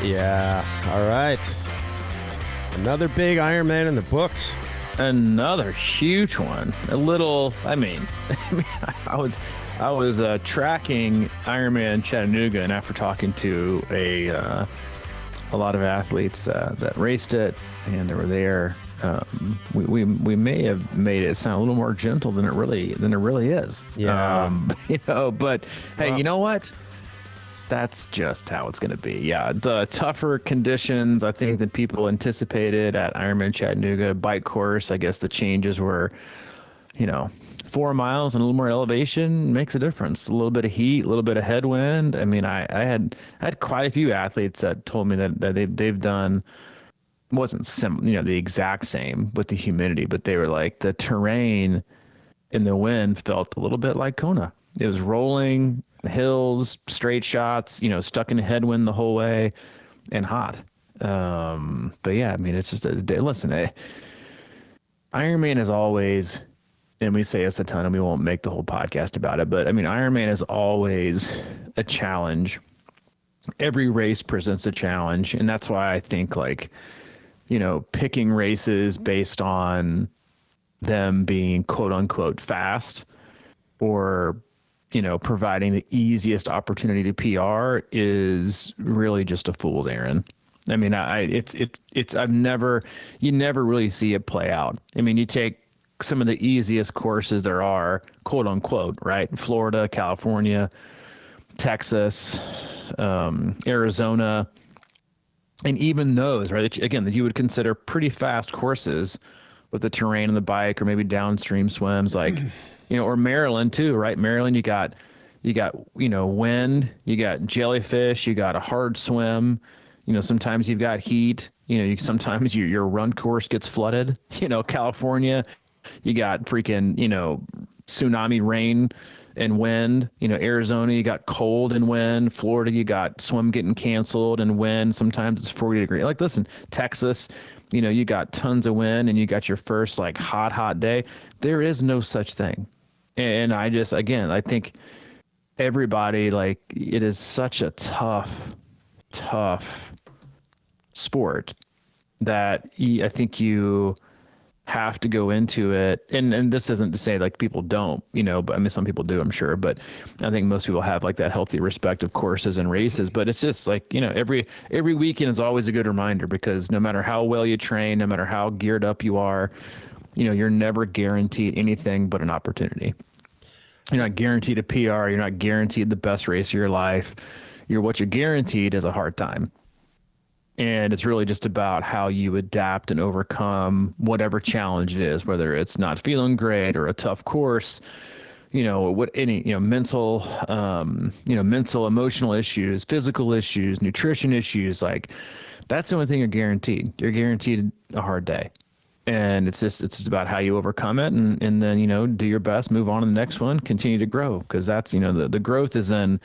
Yeah. All right. Another big Ironman in the books. Another huge one. I was tracking Ironman Chattanooga, and after talking to a lot of athletes that raced it and they were there, we may have made it sound a little more gentle than it really is. Yeah. But hey, you know what? That's just how it's going to be. Yeah, the tougher conditions, I think, than people anticipated at Ironman Chattanooga. Bike course, I guess the changes were, 4 miles and a little more elevation makes a difference. A little bit of heat, a little bit of headwind. I mean, I had quite a few athletes that told me that they've done, wasn't the exact same with the humidity, but they were like, the terrain and the wind felt a little bit like Kona. It was rolling hills, straight shots, stuck in a headwind the whole way, and hot. But yeah, I mean, it's just listen, Ironman is always, and we say this a ton and we won't make the whole podcast about it, but I mean, Ironman is always a challenge. Every race presents a challenge. And that's why I think picking races based on them being quote unquote fast or providing the easiest opportunity to PR is really just a fool's errand. I mean, you never really see it play out. I mean, you take some of the easiest courses there are, quote unquote, right? Florida, California, Texas, Arizona, and even those, right? That you would consider pretty fast courses with the terrain and the bike, or maybe downstream swims, or Maryland too, right? Maryland, you got wind, you got jellyfish, you got a hard swim, sometimes you've got heat, sometimes your run course gets flooded, California, you got freaking, tsunami rain and wind, Arizona, you got cold and wind, Florida, you got swim getting canceled and wind. Sometimes it's 40 degrees. Like, listen, Texas, you got tons of wind and you got your first hot day. There is no such thing. And I think everybody, it is such a tough sport that I think you have to go into it. And this isn't to say people don't, but I mean, some people do, I'm sure. But I think most people have that healthy respect of courses and races. But it's just every weekend is always a good reminder, because no matter how well you train, no matter how geared up you are, you're never guaranteed anything but an opportunity. You're not guaranteed a PR. You're not guaranteed the best race of your life. What you're guaranteed is a hard time. And it's really just about how you adapt and overcome whatever challenge it is, whether it's not feeling great or a tough course, mental, emotional issues, physical issues, nutrition issues. That's the only thing you're guaranteed. You're guaranteed a hard day. And it's just about how you overcome it, and then, do your best, move on to the next one, continue to grow. Because that's, the growth is in,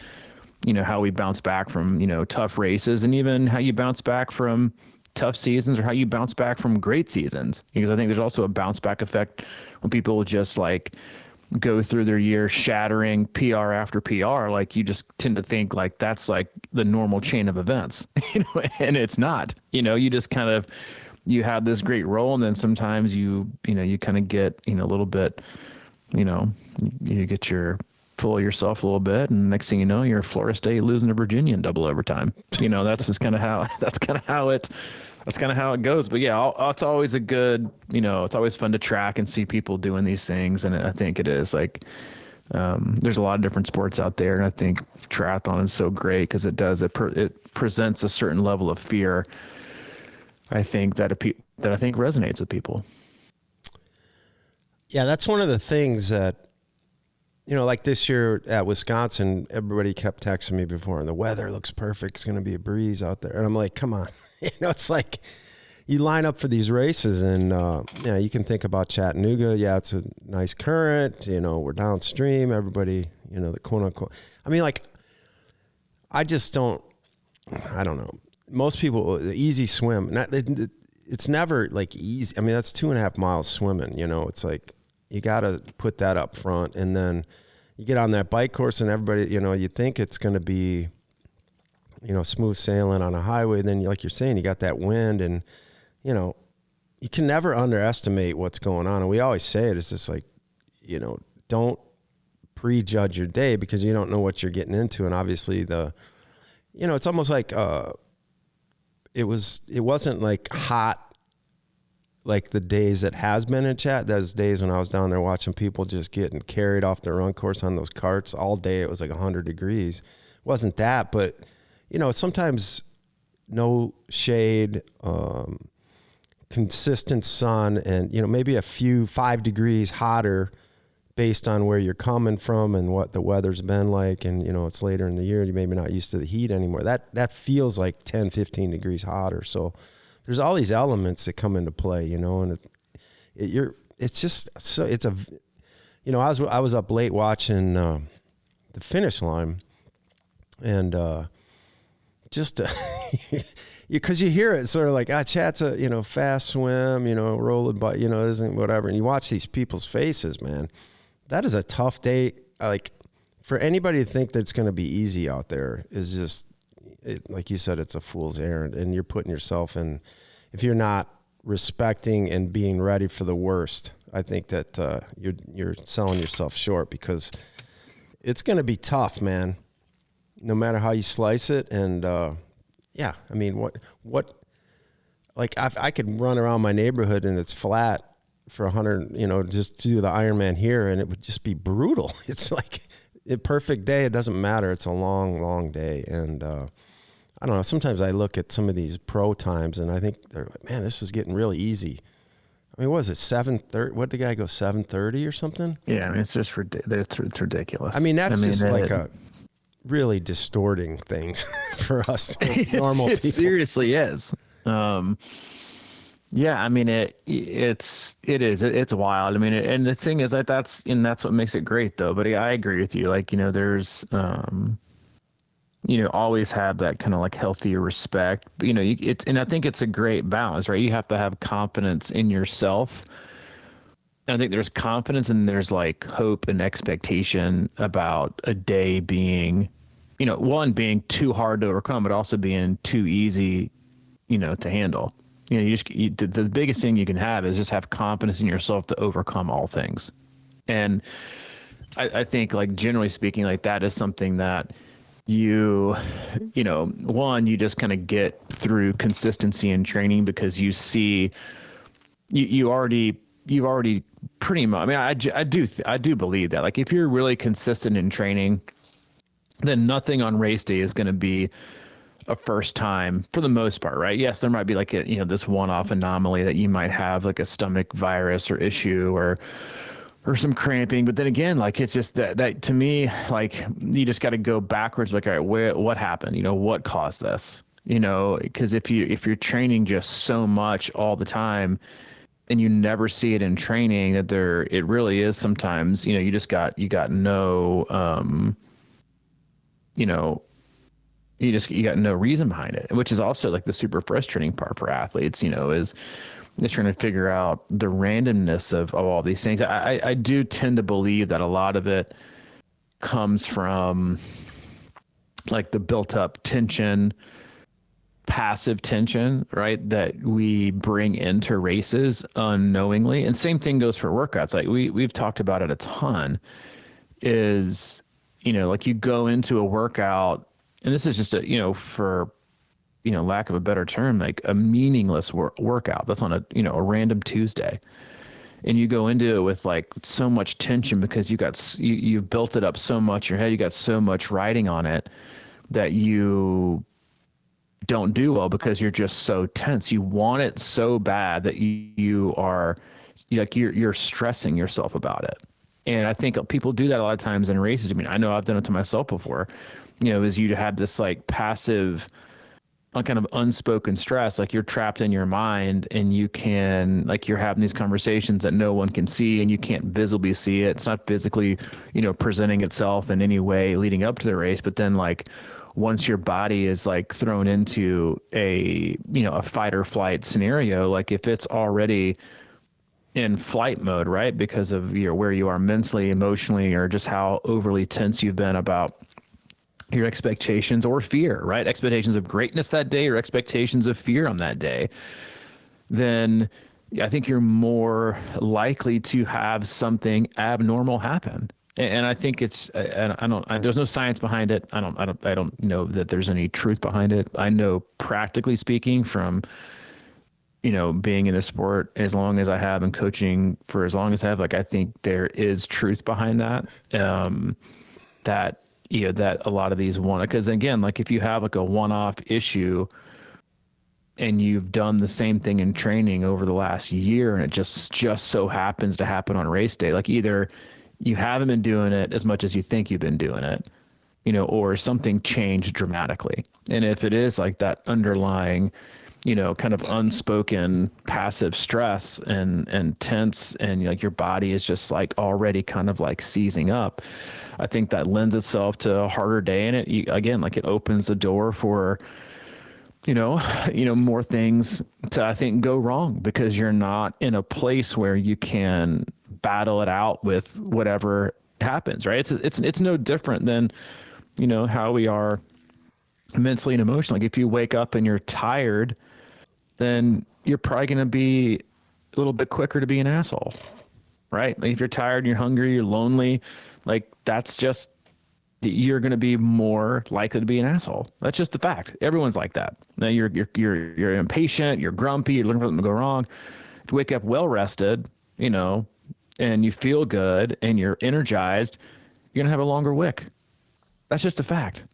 how we bounce back from, tough races, and even how you bounce back from tough seasons, or how you bounce back from great seasons. Because I think there's also a bounce back effect when people just go through their year shattering PR after PR. You just tend to think that's the normal chain of events, and it's not. You just kind of, you have this great role, and then sometimes you kind of get, a little bit, you get full of yourself a little bit, and next thing you know, you're Florida State losing to Virginia in double overtime. That's just kind of how it goes. But yeah, it's always it's always fun to track and see people doing these things. And I think it is there's a lot of different sports out there, and I think triathlon is so great because it presents a certain level of fear, I think, that I think resonates with people. Yeah, that's one of the things that, this year at Wisconsin, everybody kept texting me before, and the weather looks perfect. It's going to be a breeze out there. And I'm like, come on. It's you line up for these races, and, you can think about Chattanooga. Yeah, it's a nice current. We're downstream. Everybody, the quote unquote. I mean, I just don't know. Most people, easy swim. It's never easy. I mean, that's 2.5 miles swimming. It's you got to put that up front, and then you get on that bike course, and everybody, you think it's going to be, smooth sailing on a highway. Then, like you're saying, you got that wind, and, you can never underestimate what's going on. And we always say it, it's just like, don't prejudge your day because you don't know what you're getting into. And obviously it's almost like, it wasn't like hot like the days that has been in chat. Those days when I was down there watching people just getting carried off the run course on those carts all day. It was like 100 degrees. It wasn't that, but sometimes no shade, consistent sun, and maybe a few 5 degrees hotter based on where you're coming from and what the weather's been like. And it's later in the year, you're maybe not used to the heat anymore. That feels like 10, 15 degrees hotter. So there's all these elements that come into play, and it's just so it's a, I was up late watching the finish line, and just because you hear it sort of like, Chat's a fast swim, rolling, but isn't whatever, and you watch these people's faces, man. That is a tough day. Like, for anybody to think that it's going to be easy out there is just. Like you said, it's a fool's errand, and you're putting yourself in. If you're not respecting and being ready for the worst, I think that you're selling yourself short, because it's going to be tough, man. No matter how you slice it, and I mean, what? Like I could run around my neighborhood and it's flat for 100, just do the Ironman here, and it would just be brutal. It's like a perfect day. It doesn't matter. It's a long, long day, and. I don't know. Sometimes I look at some of these pro times and I think they're like, man, this is getting really easy. I mean, what was it, 7:30? What did the guy go, 7:30 or something? Yeah, I mean, it's just it's ridiculous. I mean, that's just like a really distorting things for us normal people. It seriously is. Yeah, I mean, it's wild. I mean, and the thing is that's what makes it great, though. But I agree with you. Like, there's. Always have that kind of like healthy respect. But, and I think it's a great balance, right? You have to have confidence in yourself. And I think there's confidence and there's like hope and expectation about a day being, one being too hard to overcome, but also being too easy, to handle. The biggest thing you can have is just have confidence in yourself to overcome all things. And I think, like, generally speaking, like, that is something that you just kind of get through consistency in training, because you see, you've already pretty much, I mean, I do believe that, like, if you're really consistent in training, then nothing on race day is going to be a first time for the most part, right? Yes, there might be like this one-off anomaly that you might have, like a stomach virus or issue or some cramping. But then again, like, it's just that to me, like, you just got to go backwards. Like, all right, what happened? What caused this? Because if you're training just so much all the time and you never see it in training, that it really is sometimes, you got no, you got no reason behind it, which is also like the super frustrating part for athletes, is trying to figure out the randomness of all these things. I do tend to believe that a lot of it comes from like the built up tension, passive tension, right? That we bring into races unknowingly. And same thing goes for workouts. Like we've talked about it a ton, is, like, you go into a workout, and this is just for lack of a better term, like a meaningless workout that's on a random Tuesday, and you go into it with like so much tension because you've built it up so much in your head, you got so much riding on it, that you don't do well because you're just so tense. You want it so bad that you're stressing yourself about it. And I think people do that a lot of times in races. I mean, I know I've done it to myself before, is you have this like passive, kind of unspoken stress, like you're trapped in your mind, and you can, like, you're having these conversations that no one can see, and you can't visibly see it. It's not physically, presenting itself in any way leading up to the race. But then, like, once your body is like thrown into a fight or flight scenario, like if it's already in flight mode, right, because of where you are mentally, emotionally, or just how overly tense you've been about your expectations or fear, right? Expectations of greatness that day or expectations of fear on that day, then I think you're more likely to have something abnormal happen. And I think it's, there's no science behind it. I don't know that there's any truth behind it. I know practically speaking from, being in the sport as long as I have and coaching for as long as I have, like, I think there is truth behind that. That, that a lot of these because again, like if you have like a one-off issue and you've done the same thing in training over the last year and it just so happens to happen on race day, like either you haven't been doing it as much as you think you've been doing it, or something changed dramatically. And if it is like that underlying, kind of unspoken passive stress and tense, and like your body is just like already kind of like seizing up, I think that lends itself to a harder day. And again, like it opens the door for, more things to, I think, go wrong because you're not in a place where you can battle it out with whatever happens, right? It's no different than, how we are mentally and emotionally. Like if you wake up and you're tired, then you're probably going to be a little bit quicker to be an asshole, right? Like if you're tired and you're hungry, you're lonely, like that's just, you're going to be more likely to be an asshole. That's just the fact. Everyone's like that. Now you're impatient, you're grumpy, you're looking for something to go wrong. If you wake up well rested, and you feel good and you're energized, you're going to have a longer wick. That's just a fact.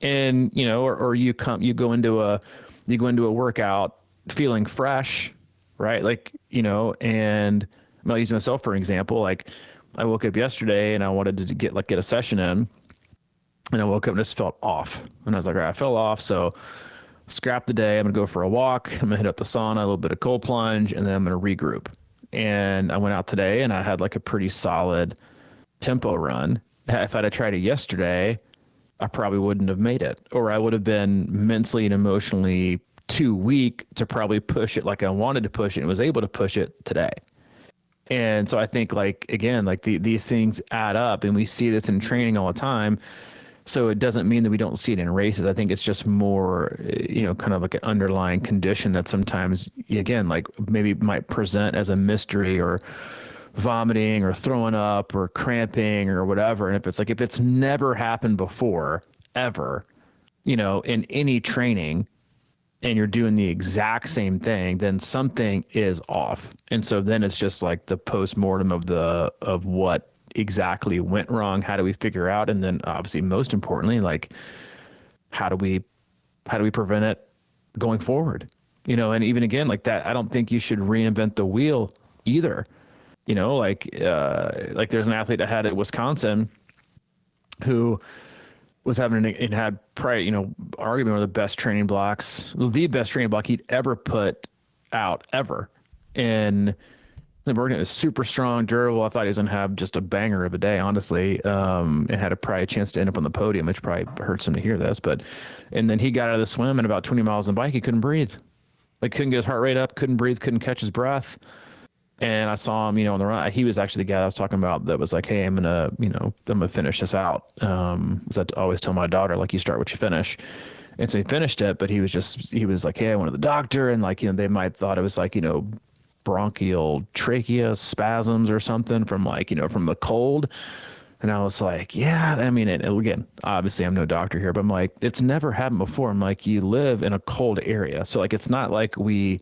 And, or you go into a workout feeling fresh, right? Like, and I'm not using myself for an example. Like I woke up yesterday and I wanted to get a session in, and I woke up and just felt off. And I was like, all right, I fell off. So scrap the day. I'm going to go for a walk. I'm going to hit up the sauna, a little bit of cold plunge, and then I'm going to regroup. And I went out today and I had like a pretty solid tempo run. If I'd have tried it yesterday, I probably wouldn't have made it, or I would have been mentally and emotionally too weak to probably push it like I wanted to push it and was able to push it today. And so I think, like, again, like these things add up, and we see this in training all the time. So it doesn't mean that we don't see it in races. I think it's just more, kind of like an underlying condition that sometimes, again, like maybe might present as a mystery, or vomiting or throwing up or cramping or whatever. And if it's never happened before, ever, in any training, and you're doing the exact same thing, then something is off. And so then it's just like the post-mortem of what exactly went wrong. How do we figure out? And then obviously most importantly, like how do we prevent it going forward? And even again, like that, I don't think you should reinvent the wheel either. Like there's an athlete I had at Wisconsin who was had probably, arguably one of the best training blocks, the best training block he'd ever put out ever. And it was super strong, durable. I thought he was going to have just a banger of a day, honestly. And had probably a chance to end up on the podium, which probably hurts him to hear this. And then he got out of the swim and about 20 miles on the bike, he couldn't breathe. Like couldn't get his heart rate up, couldn't breathe, couldn't catch his breath. And I saw him, on the run. He was actually the guy I was talking about that was like, hey, I'm gonna finish this out. Because I always tell my daughter, like, you start what you finish. And so he finished it, but he was like, hey, I went to the doctor, and like, they might thought it was like, bronchial trachea spasms or something from like, from the cold. And I was like, yeah, I mean, and again, obviously I'm no doctor here, but I'm like, it's never happened before. I'm like, you live in a cold area. So like, it's not like we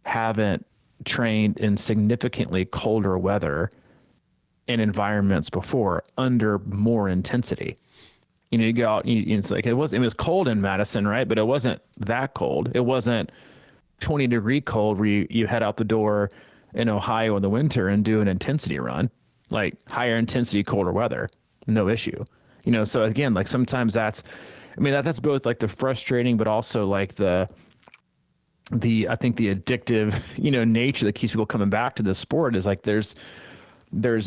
haven't trained in significantly colder weather and environments before under more intensity. You go out, it's like, it was cold in Madison, right? But it wasn't that cold. It wasn't 20-degree cold where you head out the door in Ohio in the winter and do an intensity run, like higher intensity, colder weather, no issue. So again, like sometimes that's both like the frustrating, but also like I think the addictive, nature that keeps people coming back to this sport is like there's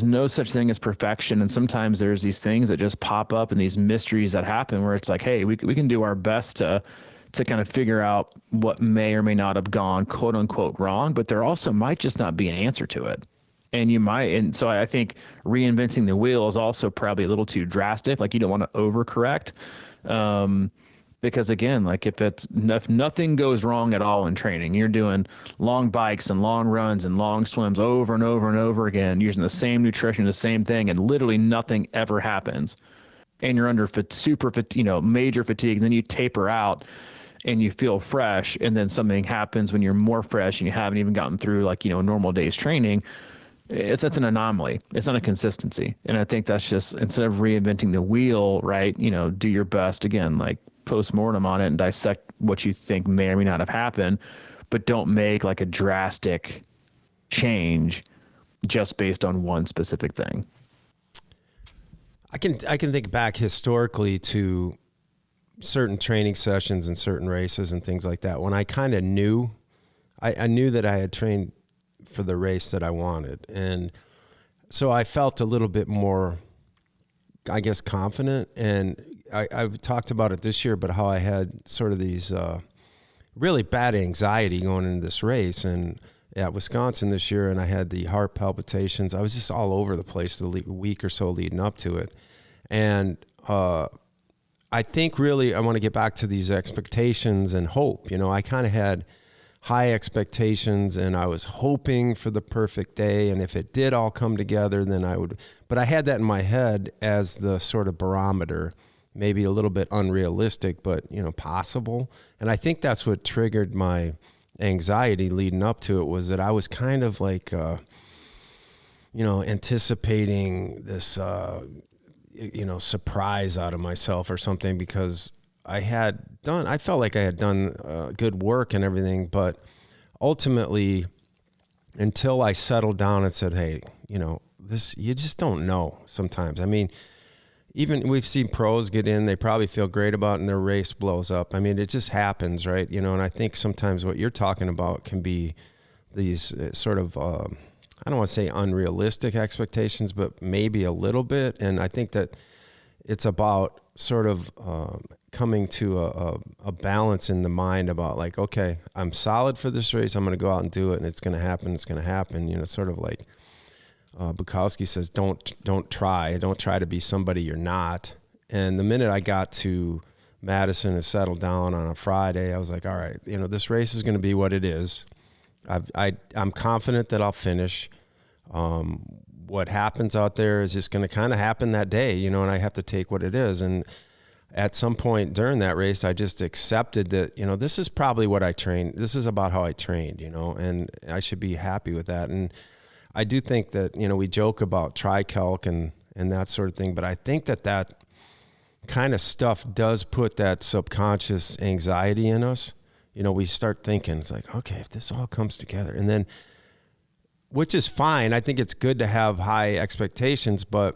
no such thing as perfection. And sometimes there's these things that just pop up and these mysteries that happen where it's like, hey, we can do our best to kind of figure out what may or may not have gone quote unquote wrong, but there also might just not be an answer to it. And you might, and so I think reinventing the wheel is also probably a little too drastic. Like you don't want to overcorrect. Because again, like if nothing goes wrong at all in training, you're doing long bikes and long runs and long swims over and over and over again, using the same nutrition, the same thing, and literally nothing ever happens. And you're under major fatigue, and then you taper out and you feel fresh, and then something happens when you're more fresh and you haven't even gotten through like, a normal day's training. That's an anomaly. It's not a consistency. And I think that's just, instead of reinventing the wheel, right, do your best, again, like post-mortem on it and dissect what you think may or may not have happened, but don't make like a drastic change just based on one specific thing. I can think back historically to certain training sessions and certain races and things like that when I kind of knew, I knew that I had trained for the race that I wanted. And so I felt a little bit more, I guess, confident. And I've talked about it this year, but how I had sort of these really bad anxiety going into this race. And at Wisconsin this year, and I had the heart palpitations. I was just all over the place the week or so leading up to it. And I think really I want to get back to these expectations and hope. I kind of had high expectations and I was hoping for the perfect day. And if it did all come together, then I would, but I had that in my head as the sort of barometer, maybe a little bit unrealistic, but possible. And I think that's what triggered my anxiety leading up to it, was that I was kind of like, anticipating this, surprise out of myself or something, because I felt like I had done good work and everything, but ultimately, until I settled down and said, hey, this, you just don't know sometimes. I mean, even we've seen pros get in, they probably feel great about it and their race blows up. I mean, it just happens, right? And I think sometimes what you're talking about can be these sort of, I don't want to say unrealistic expectations, but maybe a little bit. And I think that it's about sort of coming to a balance in the mind about like, okay, I'm solid for this race. I'm going to go out and do it, and it's going to happen. It's going to happen. Sort of like Bukowski says, don't try to be somebody you're not. And the minute I got to Madison and settled down on a Friday, I was like, all right, this race is going to be what it is. I'm confident that I'll finish. What happens out there is just going to kind of happen that day, and I have to take what it is. And at some point during that race, I just accepted that, this is probably what I trained. This is about how I trained, and I should be happy with that. And I do think that, we joke about tri-calc and that sort of thing, but I think that kind of stuff does put that subconscious anxiety in us. We start thinking, it's like, okay, if this all comes together, and then, which is fine. I think it's good to have high expectations, but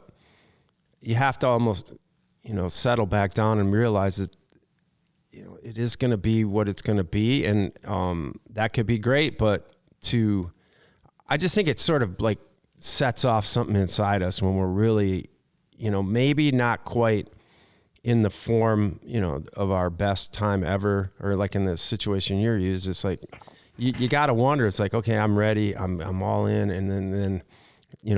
you have to almost, settle back down and realize that, it is going to be what it's going to be. And that could be great, but I just think it sort of like sets off something inside us when we're really, maybe not quite in the form, of our best time ever, or like in the situation you're used. It's like, you got to wonder, it's like, okay, I'm ready. I'm all in. And then,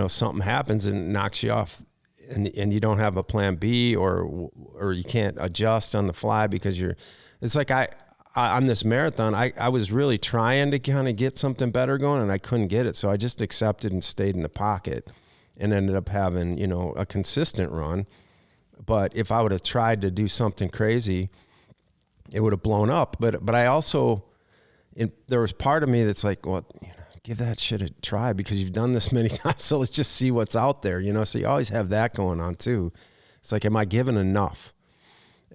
something happens and knocks you off, and you don't have a plan B, or you can't adjust on the fly because it's like on this marathon, I was really trying to kind of get something better going, and I couldn't get it. So I just accepted and stayed in the pocket and ended up having, a consistent run. But if I would have tried to do something crazy, it would have blown up. But I also, there was part of me that's like, well, give that shit a try because you've done this many times. So let's just see what's out there, So you always have that going on too. It's like, am I giving enough?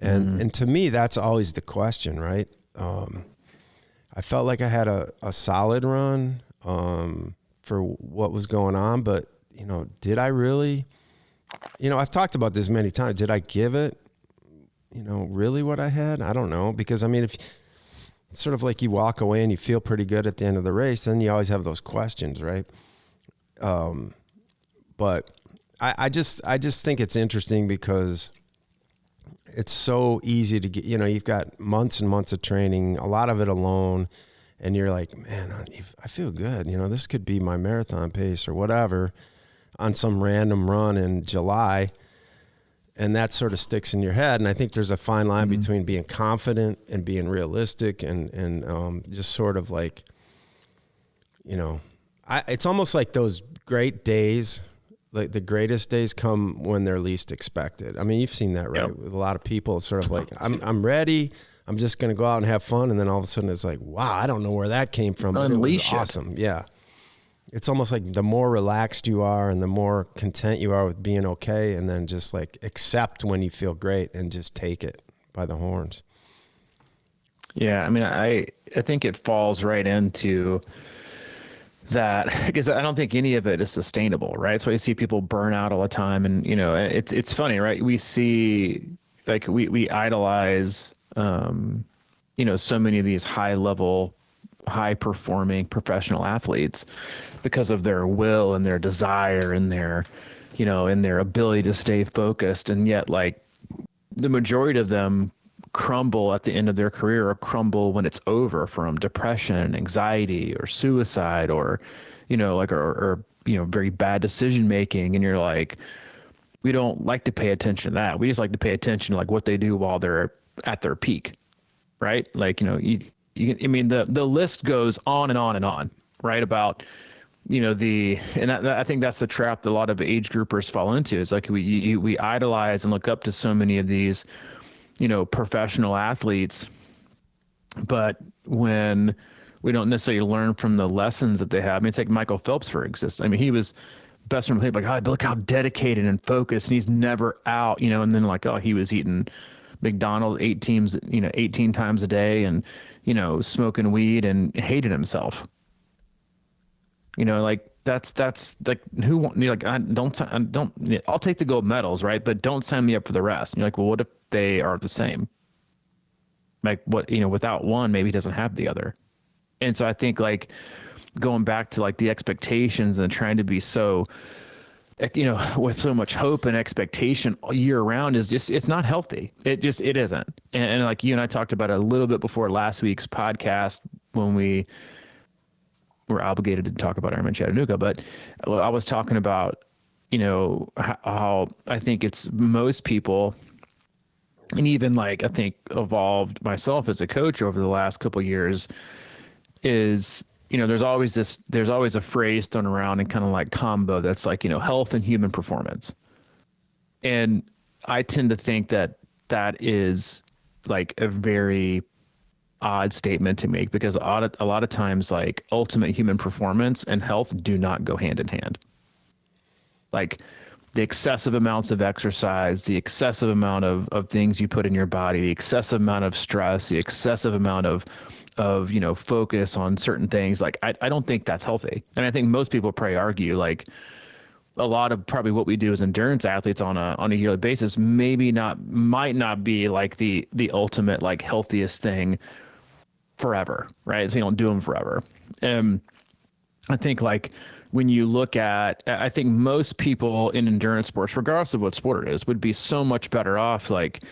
And to me, that's always the question, right? I felt like I had a solid run for what was going on, but did I really? I've talked about this many times. Did I give it? Really what I had? I don't know, because I mean, if sort of like you walk away and you feel pretty good at the end of the race, then you always have those questions, right? But I just think it's interesting because it's so easy to get, you've got months and months of training, a lot of it alone. and you're like, man, I feel good. You know, this could be my marathon pace or whatever on some random run in July. And that sort of sticks in your head. And I think there's a fine line between being confident and being realistic and just sort of like, you know, it's almost like those great days, like the greatest days come when they're least expected. I mean, you've seen that, right? Yep. With a lot of people, it's sort of like, I'm ready. I'm just going to go out and have fun. And then all of a sudden it's like, wow, I don't know where that came from. Unleash it was awesome. Yeah. It's almost like the more relaxed you are and the more content you are with being okay, and then just like accept when you feel great and just take it by the horns. Yeah. I mean, I think it falls right into that, because I don't think any of it is sustainable, right? So I see people burn out all the time, and you know, it's funny, right? We see like we idolize, you know, so many of these high performing professional athletes because of their will and their desire and their, you know, and their ability to stay focused. And yet, like, the majority of them crumble at the end of their career, or crumble when it's over from depression, anxiety, or suicide, or, you know, like, or you know, very bad decision making. And you're like, we don't like to pay attention to that. We just like to pay attention to like what they do while they're at their peak, right? Like, you know, I mean, the list goes on and on and on, right? About, you know, I think that's the trap that a lot of age groupers fall into, is like we idolize and look up to so many of these, you know, professional athletes, but when we don't necessarily learn from the lessons that they have. I mean, take Michael Phelps, for instance. I mean, he was best from like, oh, look how dedicated and focused, and he's never out, you know, and then like, oh, he was eating McDonald's 18 times a day, and, you know, smoking weed, and hated himself. You know, like that's like, who want, you're like, I'll take the gold medals, right? But don't sign me up for the rest. And you're like, well, what if they are the same? Like, what, you know, without one, maybe he doesn't have the other. And so I think, like, going back to like the expectations and trying to be so, you know, with so much hope and expectation all year round is just, it's not healthy. It isn't. And like you and I talked about it a little bit before last week's podcast, when we were obligated to talk about Ironman Chattanooga, but I was talking about, you know, how I think it's most people, and even like I think evolved myself as a coach over the last couple of years, is, you know, there's always a phrase thrown around and kind of like combo that's like, you know, health and human performance. And I tend to think that is like a very odd statement to make, because a lot of times, like, ultimate human performance and health do not go hand in hand. Like, the excessive amounts of exercise, the excessive amount of things you put in your body, the excessive amount of stress, the excessive amount of you know, focus on certain things, like, I don't think that's healthy. And I think most people probably argue, like, a lot of probably what we do as endurance athletes on a yearly basis might not be like the ultimate, like, healthiest thing forever, right? So you don't do them forever. I think, like, when you look at, I think most people in endurance sports, regardless of what sport it is, would be so much better off, like,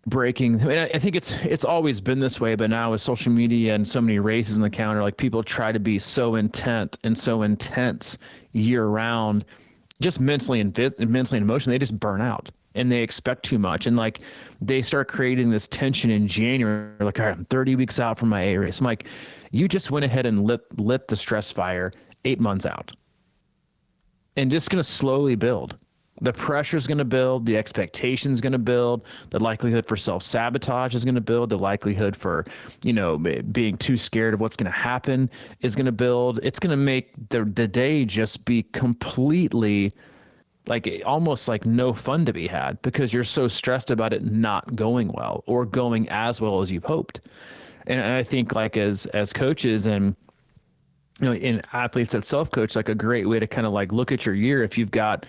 breaking. I mean, I think it's always been this way, but now with social media and so many races in the calendar, like, people try to be so intent and so intense year round, just mentally and emotionally, they just burn out. And they expect too much. And like, they start creating this tension in January, like, all right, I'm 30 weeks out from my A race. I'm like, you just went ahead and lit the stress fire 8 months out. And just going to slowly build. The pressure is going to build. The expectation is going to build. The likelihood for self-sabotage is going to build. The likelihood for, you know, being too scared of what's going to happen is going to build. It's going to make the day just be completely, like, almost like no fun to be had, because you're so stressed about it not going well, or going as well as you've hoped. And I think, like, as coaches and, you know, in athletes that self-coach, like, a great way to kind of like look at your year, if you've got,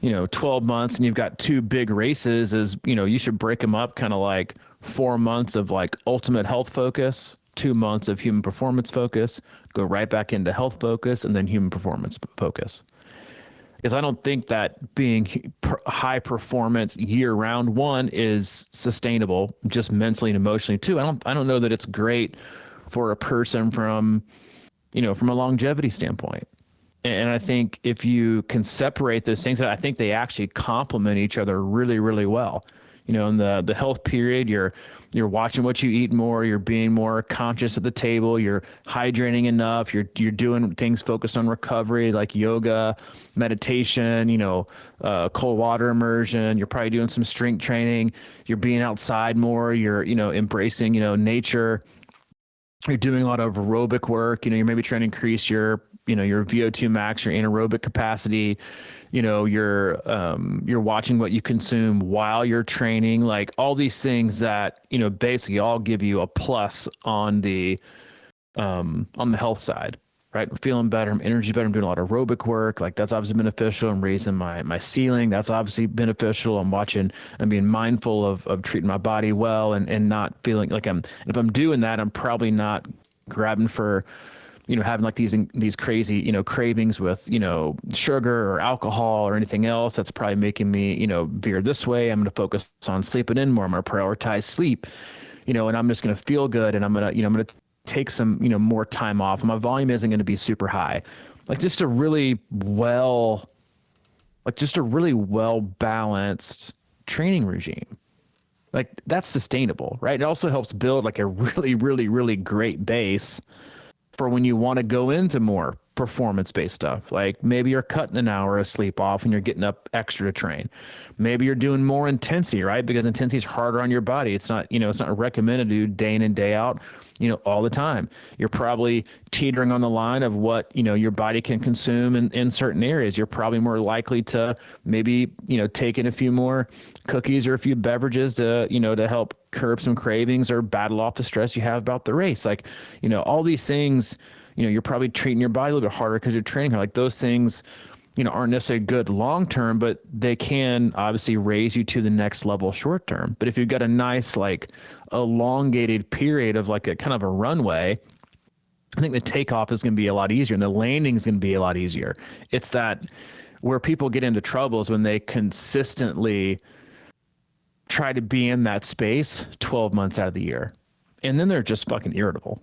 you know, 12 months and you've got 2 big races, is, you know, you should break them up kind of like 4 months of like ultimate health focus, 2 months of human performance focus, go right back into health focus, and then human performance focus. Because I don't think that being high performance year round, one, is sustainable, just mentally and emotionally. 2, I don't know that it's great for a person from, from a longevity standpoint. And I think if you can separate those things, I think they actually complement each other really, really well. In the health period, you're watching what you eat more, you're being more conscious at the table, you're hydrating enough, you're doing things focused on recovery like yoga, meditation, cold water immersion, you're probably doing some strength training, you're being outside more, you're, embracing, nature. You're doing a lot of aerobic work, you're maybe trying to increase your VO2 max, your anaerobic capacity, you're watching what you consume while you're training, like all these things that, basically all give you a plus on the health side, right? I'm feeling better, I'm energy better, I'm doing a lot of aerobic work. Like that's obviously beneficial. I'm raising my ceiling. That's obviously beneficial. I'm watching and being mindful of treating my body well and not feeling like if I'm doing that, I'm probably not grabbing for, having like these crazy, cravings with, sugar or alcohol or anything else. That's probably making me, veer this way. I'm going to focus on sleeping in more. I'm going to prioritize sleep, and I'm just going to feel good. And I'm going to take some, more time off. My volume isn't going to be super high. Like just a really well balanced training regime. Like that's sustainable, right? It also helps build like a really, really, really great base for when you want to go into more performance-based stuff. Like maybe you're cutting an hour of sleep off and you're getting up extra to train. Maybe you're doing more intensity, right? Because intensity is harder on your body. It's not, it's not recommended to do day in and day out, all the time. You're probably teetering on the line of what, your body can consume in certain areas. You're probably more likely to maybe, take in a few more cookies or a few beverages to, to help curb some cravings or battle off the stress you have about the race. Like, all these things, you're probably treating your body a little bit harder because you're training hard. Like those things, aren't necessarily good long-term, but they can obviously raise you to the next level short-term. But if you've got a nice, like elongated period of like a kind of a runway, I think the takeoff is going to be a lot easier and the landing is going to be a lot easier. It's that where people get into trouble is when they consistently try to be in that space 12 months out of the year. And then they're just fucking irritable.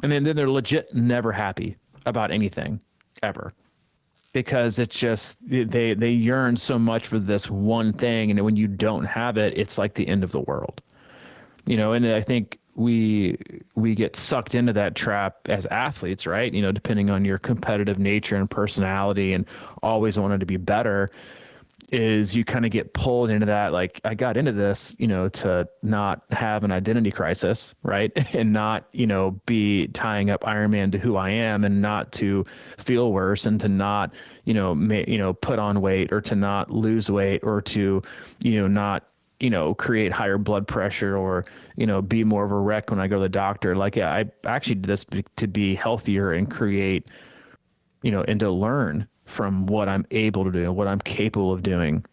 And then they're legit never happy about anything ever, because it's just they yearn so much for this one thing, and when you don't have it, it's like the end of the world. And I think we get sucked into that trap as athletes, right? Depending on your competitive nature and personality and always wanting to be better, is you kind of get pulled into that. Like I got into this, to not have an identity crisis, right? And not, be tying up Ironman to who I am, and not to feel worse, and to not, put on weight, or to not lose weight, or to, not, create higher blood pressure, or, be more of a wreck when I go to the doctor. Like I actually did this to be healthier and create, and to learn from what I'm able to do, what I'm capable of doing.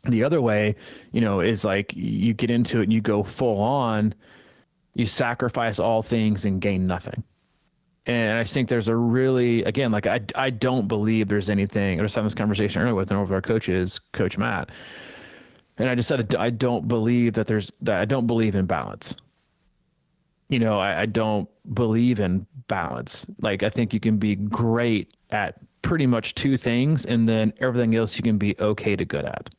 The other way, is like you get into it and you go full on, you sacrifice all things and gain nothing. And I think there's a really, again, like I don't believe there's anything. I was having this conversation earlier with one of our coaches, Coach Matt. And I just said, I don't believe I don't believe in balance. I don't believe in balance. Like I think you can be great at pretty much two things, and then everything else you can be okay to good at.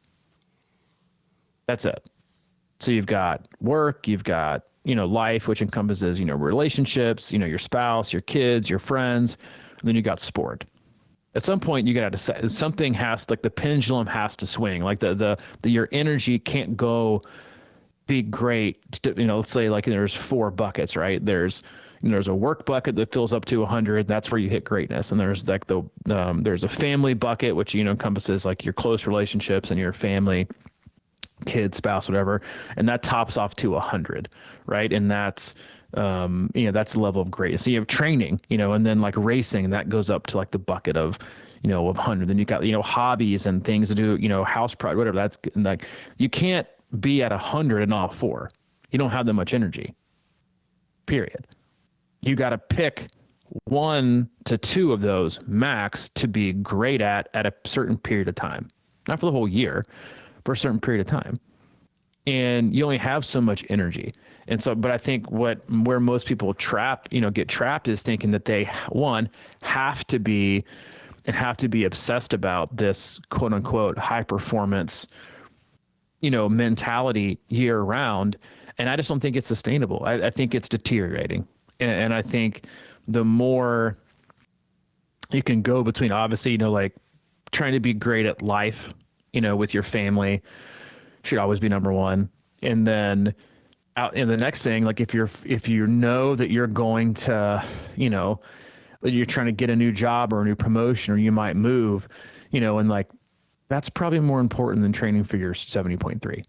That's it. So you've got work, you've got, life, which encompasses, relationships, your spouse, your kids, your friends, and then you got sport. At some point you got to say something has, like the pendulum has to swing. Like your energy can't go be great. Let's say like there's 4 buckets, right? There's a work bucket that fills up to 100. That's where you hit greatness. And there's like there's a family bucket, which, encompasses like your close relationships and your family, kid, spouse, whatever. And that tops off to 100, right? And that's, that's the level of greatness. So you have training, and then like racing, and that goes up to like the bucket of, of 100. Then you got, hobbies and things to do, house pride, whatever. That's like, you can't be at 100 in all 4. You don't have that much energy, period. You got to pick 1 to 2 of those max to be great at a certain period of time, not for the whole year, for a certain period of time. and you only have so much energy. And so, but I think where most people get trapped is thinking that they, one, have to be obsessed about this quote unquote high performance, mentality year round. And I just don't think it's sustainable. I think it's deteriorating. And I think the more you can go between, obviously, like trying to be great at life, with your family should always be number one. And then out in the next thing, like if you know that you're going to, you're trying to get a new job or a new promotion, or you might move, and like, that's probably more important than training for your 70.3.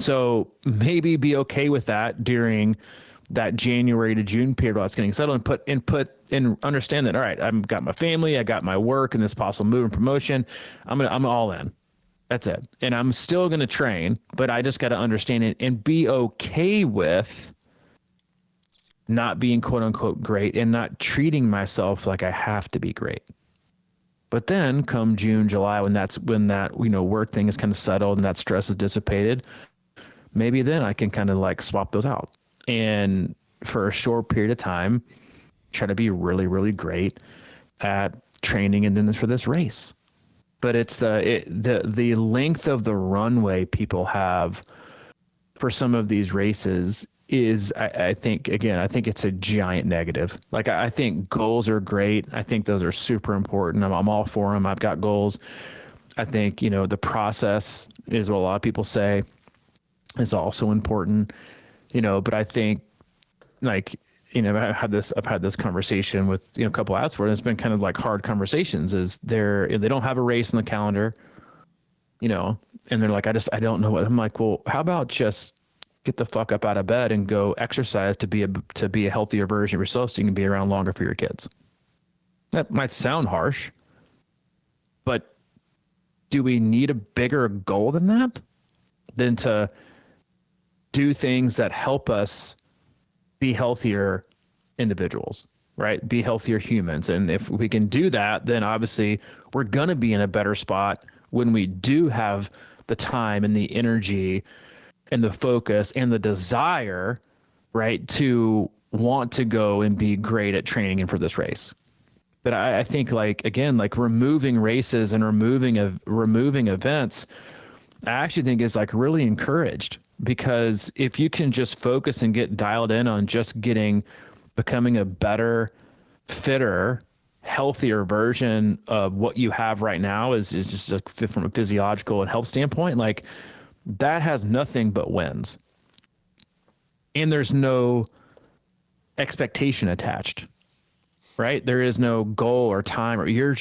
So maybe be okay with that during that January to June period while it's getting settled, and understand that, all right, I've got my family, I got my work and this possible move and promotion. I'm all in. That's it. And I'm still going to train, but I just got to understand it and be okay with not being quote unquote great and not treating myself like I have to be great. But then come June, July, when that, work thing is kind of settled and that stress is dissipated, maybe then I can kind of like swap those out. And for a short period of time, try to be really, really great at training and then for this race. But it's the length of the runway people have for some of these races is, I think it's a giant negative. Like, I think goals are great. I think those are super important. I'm all for them. I've got goals. I think, the process is what a lot of people say is also important, but I think, like, I've had this conversation with, a couple of athletes, and it's been kind of like hard conversations. Is they don't have a race in the calendar, and they're like, I don't know what. I'm like, well, how about just get the fuck up out of bed and go exercise to be a healthier version of yourself so you can be around longer for your kids. That might sound harsh, but do we need a bigger goal than that? Than to do things that help us be healthier individuals, right? Be healthier humans. And if we can do that, then obviously we're going to be in a better spot when we do have the time and the energy and the focus and the desire, right, to want to go and be great at training and for this race. But I think, like, again, like removing races and removing events, I actually think is like really encouraged, because if you can just focus and get dialed in on just becoming a better, fitter, healthier version of what you have right now is just like from a physiological and health standpoint, like that has nothing but wins. And there's no expectation attached, right? There is no goal or time, or you're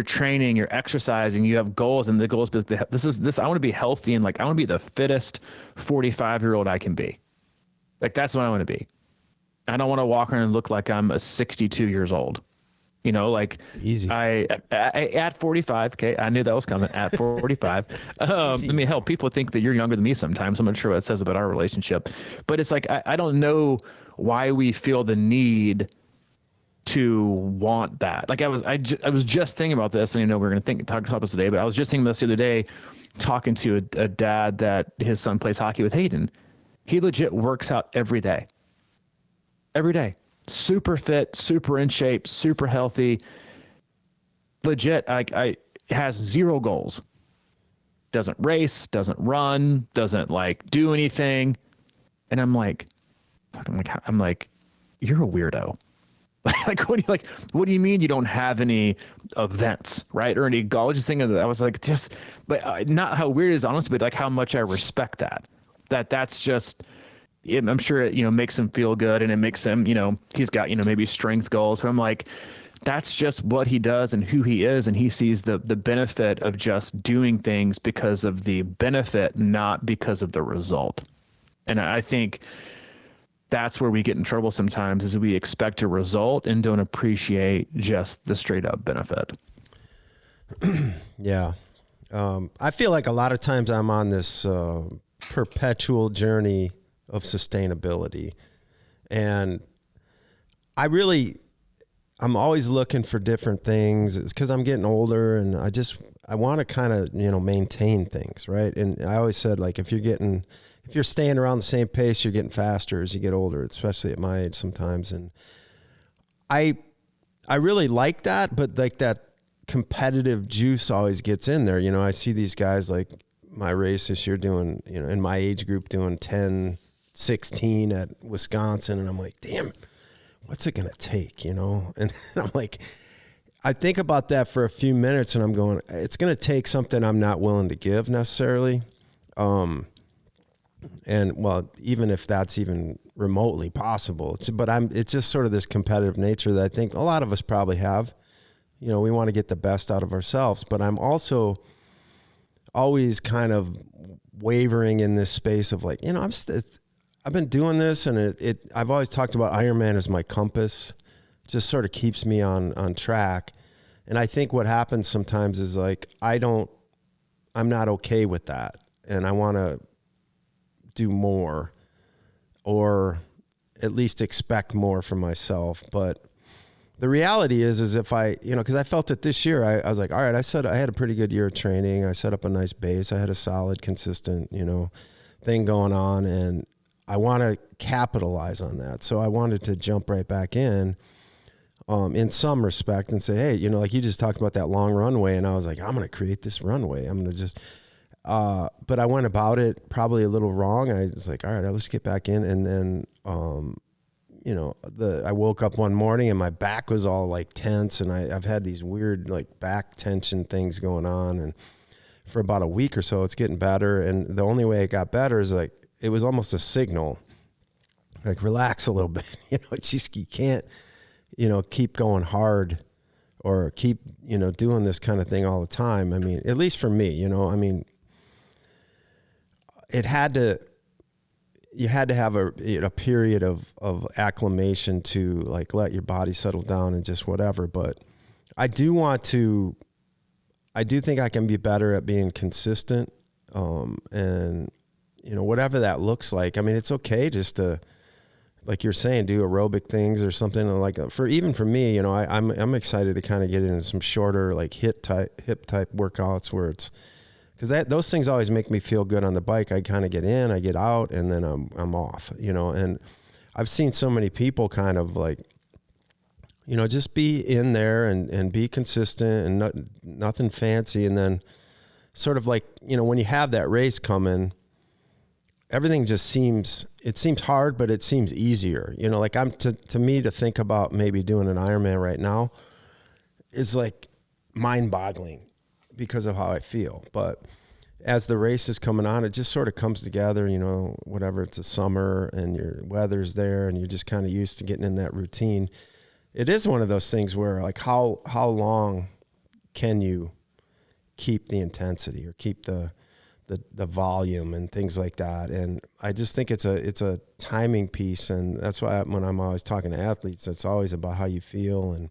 training, you're exercising, you have goals, and the goals, this, I want to be healthy, and like, I want to be the fittest 45-year-old I can be. Like, that's what I want to be. I don't want to walk around and look like I'm 62 years old. Like easy. I at 45. Okay. I knew that was coming at 45. I mean, hell, people think that you're younger than me sometimes. I'm not sure what it says about our relationship, but it's like, I don't know why we feel the need to want that. Like I was just thinking about this, and we're going to talk about this today, but I was just thinking about this the other day, talking to a dad that his son plays hockey with, Hayden. He legit works out every day, super fit, super in shape, super healthy, legit. I has zero goals, doesn't race, doesn't run, doesn't like do anything. And I'm like, you're a weirdo. What do you mean you don't have any events, right? Or any goals? Just thinking that I was like, but not how weird it is, honestly, but like how much I respect that's just, I'm sure it, makes him feel good, and it makes him, he's got, maybe strength goals, but I'm like, that's just what he does and who he is. And he sees the benefit of just doing things because of the benefit, not because of the result. And I think that's where we get in trouble sometimes, is we expect a result and don't appreciate just the straight up benefit. Yeah. I feel like a lot of times I'm on this perpetual journey of sustainability, and I'm always looking for different things. It's because I'm getting older, and I want to kind of, maintain things, right? And I always said, like, if you're staying around the same pace, you're getting faster as you get older, especially at my age sometimes. And I really like that, but like that competitive juice always gets in there. I see these guys like my race this year doing, in my age group doing 10:16 at Wisconsin. And I'm like, damn, what's it going to take, And I'm like, I think about that for a few minutes and I'm going, it's going to take something I'm not willing to give necessarily. And well, even if that's even remotely possible, it's just sort of this competitive nature that I think a lot of us probably have. We want to get the best out of ourselves, but I'm also always kind of wavering in this space of like, I've been doing this and I've always talked about Ironman as my compass, just sort of keeps me on track. And I think what happens sometimes is like, I'm not okay with that. And I want to do more or at least expect more from myself. But the reality is if I, because I felt it this year, I was like, all right, I had a pretty good year of training. I set up a nice base. I had a solid, consistent, thing going on. And I want to capitalize on that. So I wanted to jump right back in some respect and say, hey, like you just talked about that long runway. And I was like, I'm going to create this runway. I'm going to just, but I went about it probably a little wrong. I was like, all right, let's get back in. And then, I woke up one morning and my back was all like tense and I've had these weird like back tension things going on. And for about a week or so, it's getting better. And the only way it got better is like, it was almost a signal, like relax a little bit, it's just, you can't, keep going hard or keep, doing this kind of thing all the time. I mean, at least for me, you had to have a period of acclimation to like let your body settle down and just whatever. But I do think I can be better at being consistent. And whatever that looks like. I mean, it's okay just to, like you're saying, do aerobic things or something like for me, I'm excited to kind of get into some shorter, like hip type workouts where it's, because those things always make me feel good on the bike. I kind of get in, I get out, and then I'm off, and I've seen so many people kind of like, just be in there and be consistent and nothing fancy. And then sort of like, when you have that race coming, everything just seems hard, but it seems easier. Like to me to think about maybe doing an Ironman right now is like mind-boggling because of how I feel. But as the race is coming on, it just sort of comes together, whatever, it's a summer and your weather's there and you're just kind of used to getting in that routine. It is one of those things where like how long can you keep the intensity or keep the volume and things like that. And I just think it's a timing piece. And that's why when I'm always talking to athletes, it's always about how you feel. And,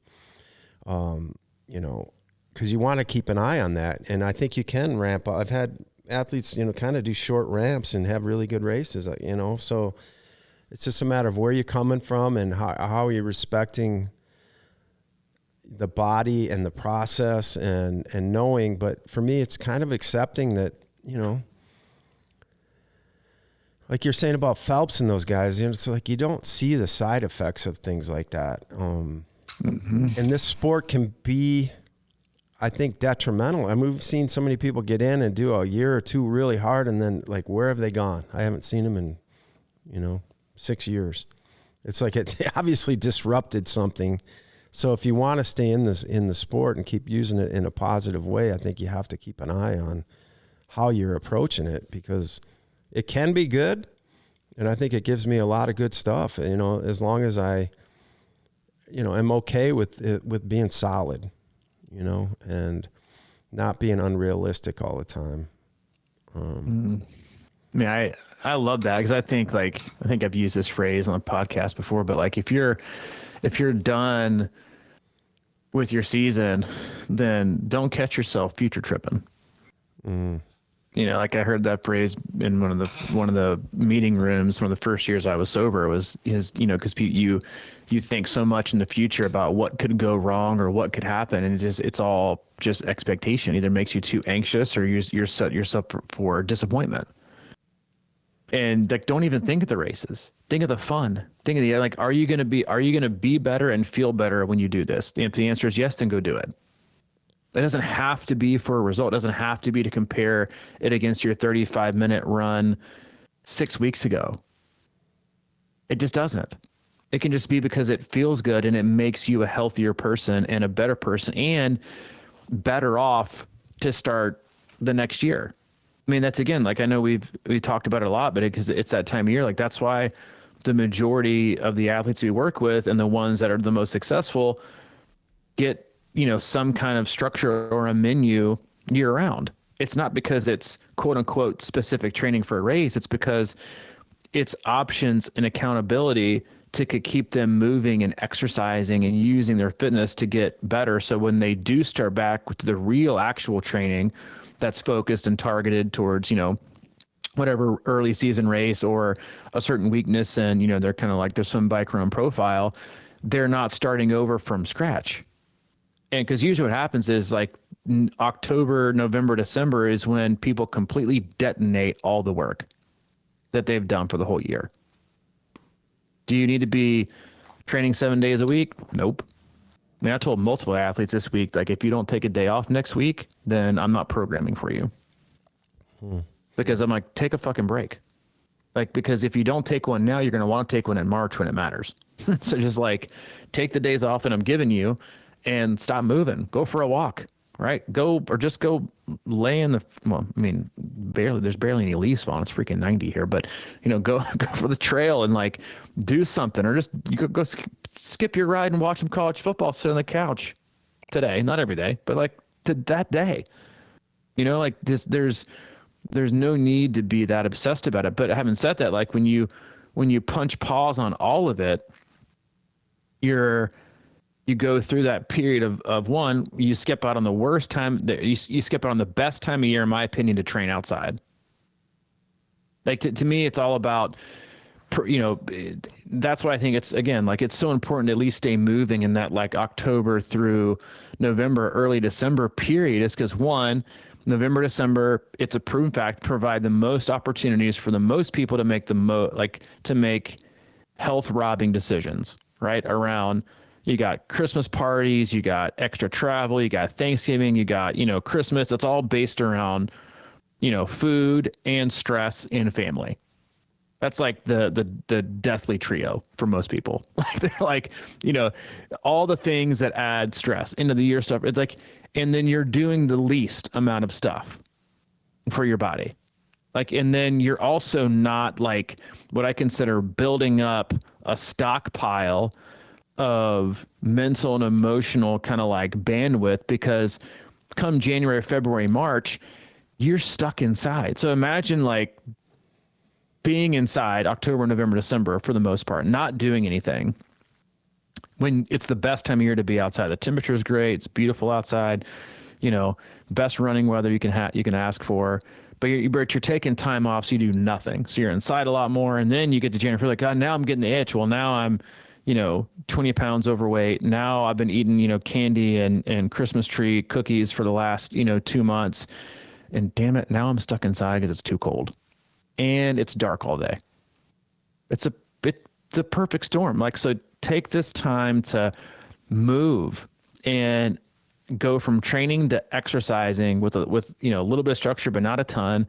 cause you want to keep an eye on that. And I think you can ramp up. I've had athletes, kind of do short ramps and have really good races, so it's just a matter of where you're coming from and how you're respecting the body and the process and knowing. But for me, it's kind of accepting that, like you're saying about Phelps and those guys, it's like you don't see the side effects of things like that. And this sport can be, I think, detrimental. I mean, we've seen so many people get in and do a year or two really hard, and then like, where have they gone? I haven't seen them in, 6 years. It's like it obviously disrupted something. So if you want to stay in the sport and keep using it in a positive way, I think you have to keep an eye on how you're approaching it, because it can be good. And I think it gives me a lot of good stuff, as long as I, am okay with being solid, and not being unrealistic all the time. I mean, I love that, because I think I've used this phrase on the podcast before, but like if you're done with your season, then don't catch yourself future tripping. You know, like I heard that phrase in one of the meeting rooms, one of the first years I was sober, was you know, because you think so much in the future about what could go wrong or what could happen, and it's all just expectation. Either makes you too anxious or you're set yourself for disappointment. And like, don't even think of the races. Think of the fun. Think of the, like, are you gonna be better and feel better when you do this? If the answer is yes, then go do it. It doesn't have to be for a result. It doesn't have to be to compare it against your 35-minute run 6 weeks ago. It just doesn't. It can just be because it feels good and it makes you a healthier person and a better person and better off to start the next year. I mean, that's, again, like, I know we talked about it a lot, but because it's that time of year, like, that's why the majority of the athletes we work with and the ones that are the most successful get, you know, some kind of structure or a menu year round. It's not because it's quote unquote specific training for a race. It's because it's options and accountability to keep them moving and exercising and using their fitness to get better. So when they do start back with the real actual training that's focused and targeted towards, you know, whatever early season race or a certain weakness, and, you know, they're kind of like their swim, bike, run profile, they're not starting over from scratch. And because usually what happens is, like, October, November, December is when people completely detonate all the work that they've done for the whole year. Do you need to be training 7 days a week? Nope. I mean, I told multiple athletes this week, like, if you don't take a day off next week, then I'm not programming for you. Because I'm like, take a fucking break. Like, because if you don't take one now, you're going to want to take one in March when it matters. So just, like, take the days off that I'm giving you and stop moving. Go for a walk, right? Go lay in the, well, I mean, there's barely any leaves falling. It's freaking 90 here, but, you know, go for the trail and, like, do something, or just you go skip your ride and watch some college football, sit on the couch today. Not every day, but, like, to that day, you know, like, there's no need to be that obsessed about it. But having said that, like, when you punch pause on all of it, you go through that period of one, you skip out on the worst time, you skip out on the best time of year, in my opinion, to train outside. Like, to me, it's all about, you know, that's why I think it's, again, like, it's so important to at least stay moving in that, like, October through November, early December period. Is because, one, November, December, it's a proven fact, provide the most opportunities for the most people to make to make health robbing decisions, right? Around, you got Christmas parties, you got extra travel, you got Thanksgiving, you got, you know, Christmas. It's all based around, you know, food and stress and family. That's like the deathly trio for most people. Like, they're like, you know, all the things that add stress, end of the year stuff. It's like, and then you're doing the least amount of stuff for your body. Like, and then you're also not, like, what I consider building up a stockpile of mental and emotional kind of, like, bandwidth, because come January, February, March, you're stuck inside. So imagine, like, being inside October, November, December for the most part, not doing anything, when it's the best time of year to be outside. The temperature is great. It's beautiful outside, you know, best running weather you can ask for, but you're taking time off. So you do nothing. So you're inside a lot more. And then you get to January, you're like, God, now I'm getting the itch. Well, now I'm, you know, 20 pounds overweight. Now I've been eating, you know, candy and Christmas tree cookies for the last, you know, 2 months. And damn it, now I'm stuck inside because it's too cold and it's dark all day. It's a perfect storm. Like, so take this time to move and go from training to exercising with you know, a little bit of structure, but not a ton,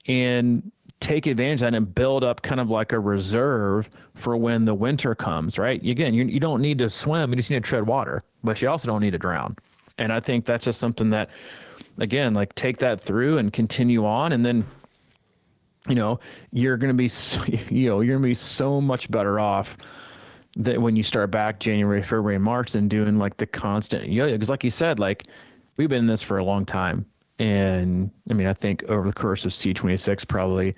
and take advantage of that and build up kind of like a reserve for when the winter comes, right? Again, you don't need to swim, you just need to tread water, but you also don't need to drown. And I think that's just something that, again, like, take that through and continue on. And then, you know, you're going to be so much better off that when you start back January, February, March, than doing, like, the constant yo-yo. Because, like you said, like, we've been in this for a long time. And I mean, I think over the course of C26, probably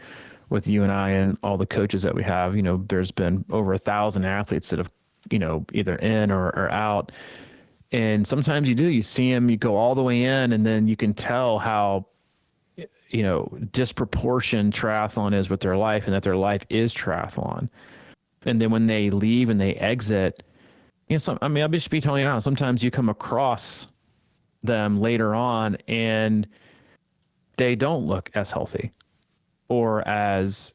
with you and I and all the coaches that we have, you know, there's been over 1,000 athletes that have, you know, either in or out. And sometimes you see them, you go all the way in, and then you can tell how disproportion triathlon is with their life, and that their life is triathlon. And then when they leave and they exit, I'll just be totally honest. Sometimes you come across them later on and they don't look as healthy or as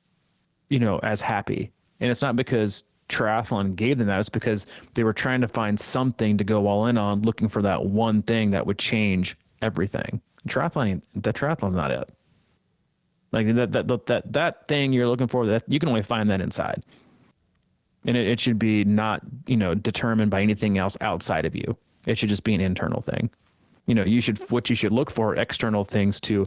happy. And it's not because triathlon gave them that. It's because they were trying to find something to go all in on, looking for that one thing that would change everything. Triathlon's not it. Like that thing you're looking for, that you can only find that inside. And it should be not, determined by anything else outside of you. It should just be an internal thing. What you should look for external things to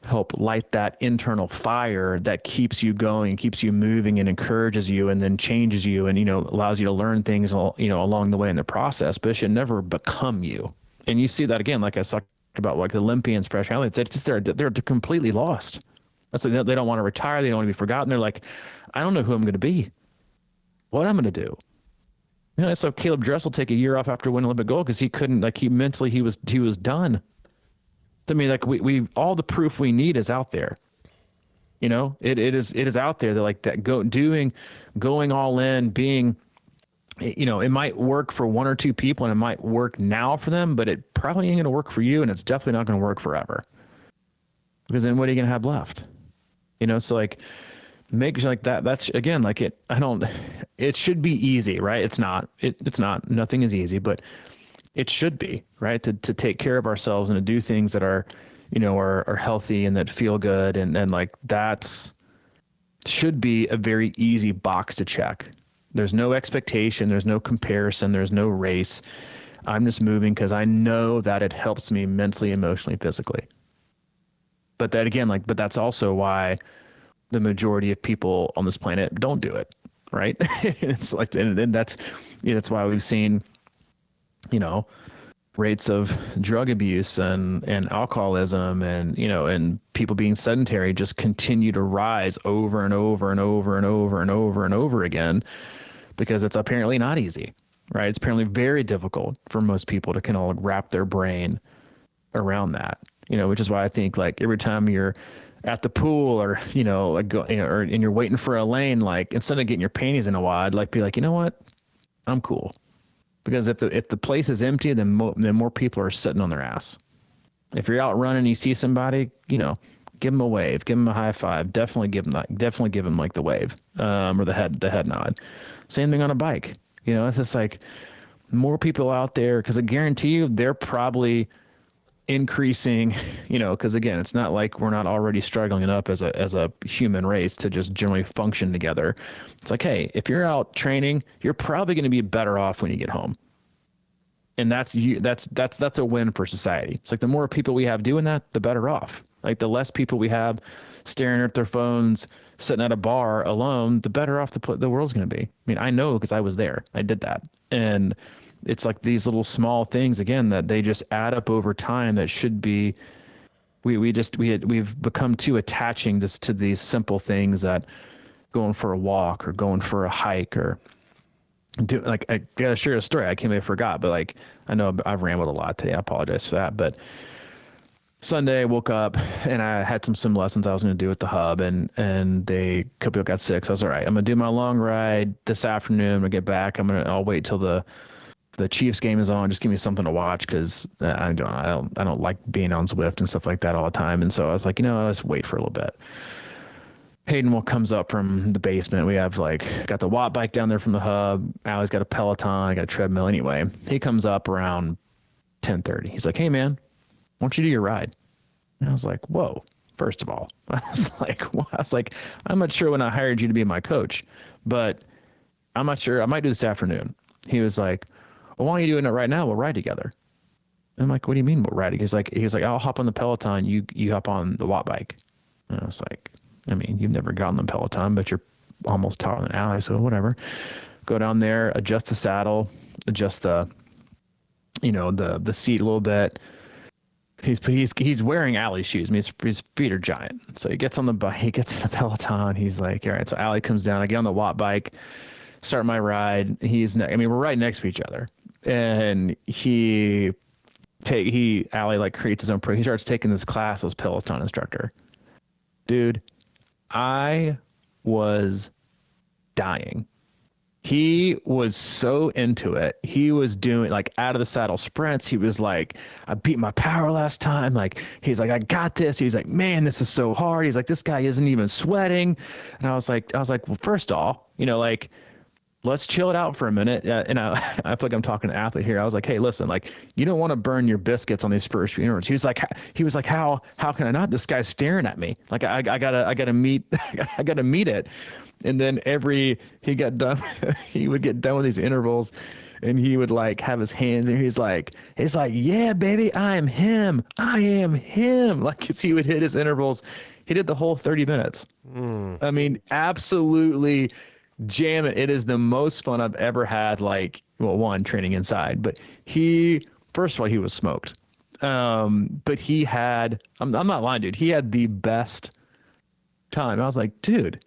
help light that internal fire that keeps you going, keeps you moving, and encourages you, and then changes you, and allows you to learn things along the way in the process. But it should never become you. And you see that again, like I talked about, like the Olympians, professional athletes. They're completely lost. That's like, they don't want to retire. They don't want to be forgotten. They're like, I don't know who I'm going to be. What I'm going to do. So Caleb Dressel take a year off after winning Olympic gold because he couldn't, he was done. To me, like we all the proof we need is out there. It is out there. That like that going all in, being, it might work for one or two people and it might work now for them, but it probably ain't going to work for you, and it's definitely not going to work forever. Because then what are you going to have left? So like make sure like that. That's again, like it should be easy, right? It's not, nothing is easy, but it should be, right? To take care of ourselves and to do things that are, are healthy and that feel good. And like should be a very easy box to check. There's no expectation. There's no comparison. There's no race. I'm just moving because I know that it helps me mentally, emotionally, physically. But that again, but that's also why the majority of people on this planet don't do it, right? It's like, and that's why we've seen, rates of drug abuse and alcoholism and people being sedentary just continue to rise over and over and over and over and over and over again, because it's apparently not easy, right? It's apparently very difficult for most people to kind of wrap their brain around that, which is why I think like every time you're at the pool or, and you're waiting for a lane, like instead of getting your panties in a wad, like be like, you know what? I'm cool. Because if the place is empty, then more people are sitting on their ass. If you're out running, you see somebody, give them a wave, give them a high five. Definitely give them like the wave, or the head nod. Same thing on a bike. It's just like more people out there, because I guarantee you they're probably increasing. Because again, it's not like we're not already struggling enough as a human race to just generally function together. It's like, hey, if you're out training, you're probably going to be better off when you get home. And that's a win for society. It's like the more people we have doing that, the better off. Like the less people we have staring at their phones, sitting at a bar alone, the better off the world's going to be. I mean, I know because I was there. I did that. And it's like these little small things, again, that they just add up over time that should be, we've become too attaching just to these simple things, that going for a walk or going for a hike or I gotta share a story. I can't believe I forgot, but like, I know I've rambled a lot today. I apologize for that. But Sunday I woke up and I had some lessons I was going to do at the hub, and a couple people got sick. So I was all right. I'm going to do my long ride this afternoon. I'm going to get back. I'll wait till the Chiefs game is on. Just give me something to watch, because I don't like being on Zwift and stuff like that all the time. And so I was like, let's wait for a little bit. Hayden comes up from the basement. We have got the watt bike down there from the hub. Allie's got a Peloton. I got a treadmill. Anyway, he comes up around 10:30. He's like, hey man, why don't you do your ride? And I was like, whoa. First of all, I was like, I'm not sure when I hired you to be my coach, but I'm not sure. I might do this afternoon. He was like, well, why aren't you doing it right now? We'll ride together. And I'm like, what do you mean we'll ride? He was like, I'll hop on the Peloton. You hop on the watt bike. And I was like, I mean, you've never gotten the Peloton, but you're almost taller than Allie, so whatever. Go down there, adjust the saddle, adjust the seat a little bit. He's wearing Allie's shoes. I mean, his feet are giant. So he gets on the bike, he gets to the Peloton. He's like, all right. So Allie comes down. I get on the watt bike, start my ride. We're right next to each other, and he Allie like creates his own he starts taking this class as Peloton instructor. Dude, I was dying. He was so into it. He was doing like out of the saddle sprints. He was like, I beat my power last time. Like, he's like, I got this. He's like, man, this is so hard. He's like, this guy isn't even sweating. And I was like, well, first off, like, let's chill it out for a minute. And I feel like I'm talking to an athlete here. I was like, hey, listen, like, you don't want to burn your biscuits on these first few intervals. He was like, how can I not? This guy's staring at me. Like, I gotta meet, I gotta meet it. And then he got done, he would get done with these intervals and he would like have his hands and he's like, yeah, baby, I am him. Like, 'cause he would hit his intervals. He did the whole 30 minutes. I mean, absolutely jam it. It is the most fun I've ever had. Like, well, one, training inside, but first of all, he was smoked. But he had, I'm not lying, dude. He had the best time. I was like, dude,